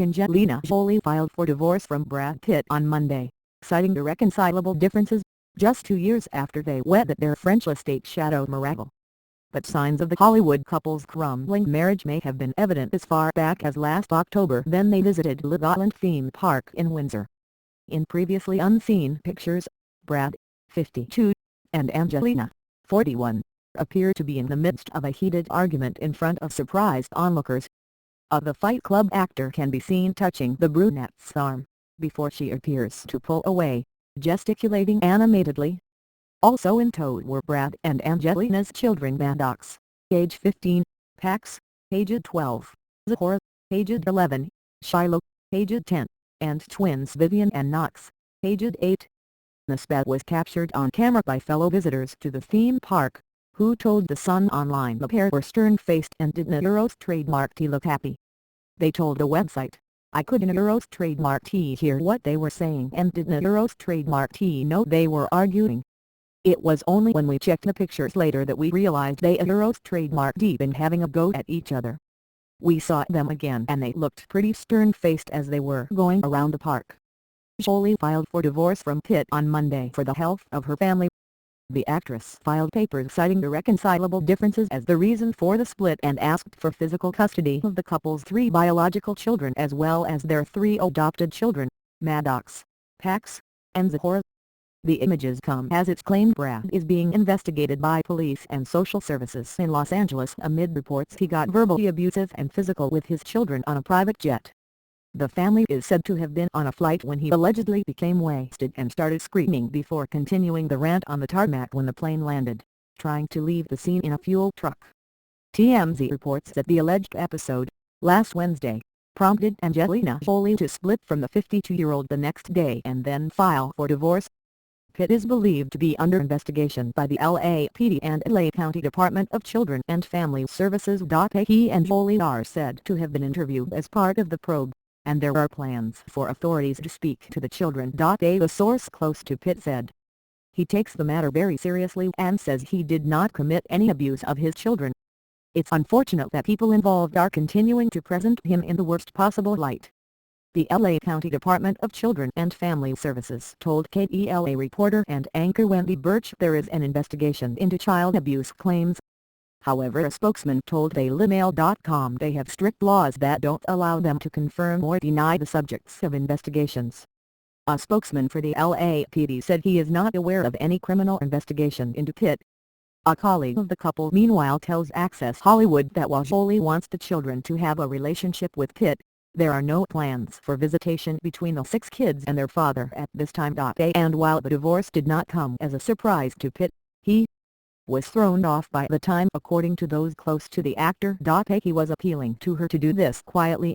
Angelina Jolie filed for divorce from Brad Pitt on Monday, citing irreconcilable differences, just 2 years after they wedded their French estate shadow Miracle. But signs of the Hollywood couple's crumbling marriage may have been evident as far back as last October when they visited Legoland theme park in Windsor. In previously unseen pictures, Brad, 52, and Angelina, 41, appear to be in the midst of a heated argument in front of surprised onlookers. The Fight Club actor can be seen touching the brunette's arm, before she appears to pull away, gesticulating animatedly. Also in tow were Brad and Angelina's children Maddox, age 15, Pax, aged 12, Zahora, aged 11, Shiloh, aged 10, and twins Vivian and Knox, aged 8. The spat was captured on camera by fellow visitors to the theme park, who told The Sun online the pair were stern-faced and didn't Euros trademark tea look happy. They told the website, "I couldn't Euros trademark tea hear what they were saying and didn't Euros trademark tea know they were arguing. It was only when we checked the pictures later that we realized they Euros trademark deep in having a go at each other. We saw them again and they looked pretty stern-faced as they were going around the park." Jolie filed for divorce from Pitt on Monday for the health of her family. The actress filed papers citing irreconcilable differences as the reason for the split and asked for physical custody of the couple's 3 biological children as well as their 3 adopted children, Maddox, Pax, and Zahora. The images come as it's claimed Brad is being investigated by police and social services in Los Angeles amid reports he got verbally abusive and physical with his children on a private jet. The family is said to have been on a flight when he allegedly became wasted and started screaming before continuing the rant on the tarmac when the plane landed, trying to leave the scene in a fuel truck. TMZ reports that the alleged episode, last Wednesday, prompted Angelina Jolie to split from the 52-year-old the next day and then file for divorce. Pitt is believed to be under investigation by the LAPD and LA County Department of Children and Family Services. He and Jolie are said to have been interviewed as part of the probe, and there are plans for authorities to speak to the children. A source close to Pitt said, "He takes the matter very seriously and says he did not commit any abuse of his children. It's unfortunate that people involved are continuing to present him in the worst possible light." The LA County Department of Children and Family Services told KELA reporter and anchor Wendy Birch there is an investigation into child abuse claims. However, a spokesman told DailyMail.com they have strict laws that don't allow them to confirm or deny the subjects of investigations. A spokesman for the LAPD said he is not aware of any criminal investigation into Pitt. A colleague of the couple meanwhile tells Access Hollywood that while Jolie wants the children to have a relationship with Pitt, there are no plans for visitation between the 6 kids and their father at this time. And while the divorce did not come as a surprise to Pitt, he was thrown off by the time according to those close to the actor. He was appealing to her to do this quietly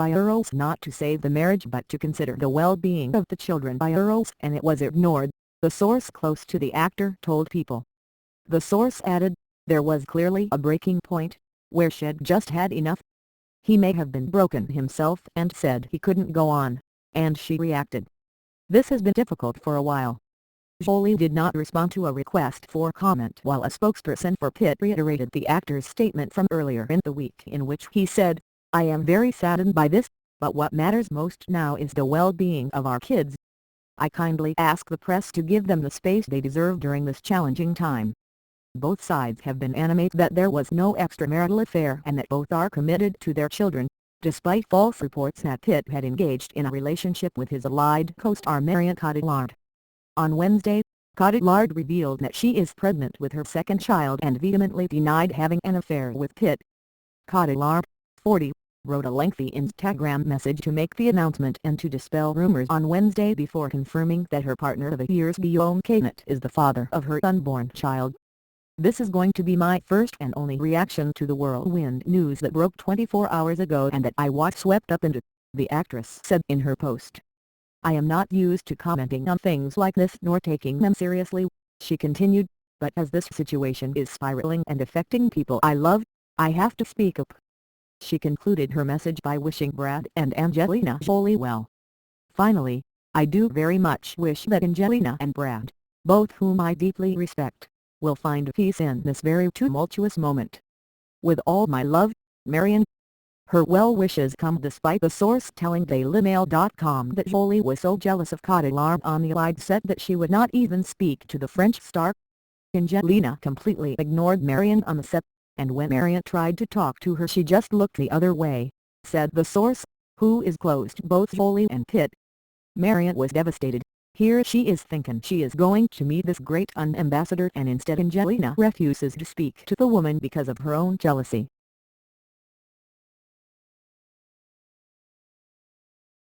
not to save the marriage but to consider the well-being of the children and it was ignored, the source close to the actor told People. The source added, there was clearly a breaking point, where she'd just had enough. He may have been broken himself and said he couldn't go on, and she reacted. This has been difficult for a while. Jolie did not respond to a request for comment while a spokesperson for Pitt reiterated the actor's statement from earlier in the week in which he said, "I am very saddened by this, but what matters most now is the well-being of our kids. I kindly ask the press to give them the space they deserve during this challenging time." Both sides have been animated that there was no extramarital affair and that both are committed to their children, despite false reports that Pitt had engaged in a relationship with his allied co-star Marion Cotillard. On Wednesday, Cotillard revealed that she is pregnant with her second child and vehemently denied having an affair with Pitt. Cotillard, 40, wrote a lengthy Instagram message to make the announcement and to dispel rumors on Wednesday before confirming that her partner of 8 years Guillaume Canet is the father of her unborn child. "This is going to be my first and only reaction to the whirlwind news that broke 24 hours ago and that I was swept up into," the actress said in her post. "I am not used to commenting on things like this nor taking them seriously," she continued, "but as this situation is spiraling and affecting people I love, I have to speak up." She concluded her message by wishing Brad and Angelina Jolie well. "Finally, I do very much wish that Angelina and Brad, both whom I deeply respect, will find peace in this very tumultuous moment. With all my love, Marion." Her well wishes come despite the source telling DailyMail.com that Jolie was so jealous of Cotillard on the Allied set that she would not even speak to the French star. Brangelina completely ignored Marion on the set, and when Marion tried to talk to her she just looked the other way, said the source, who is close to both Jolie and Pitt. Marion was devastated. Here she is thinking she is going to meet this great ambassador, and instead Brangelina refuses to speak to the woman because of her own jealousy.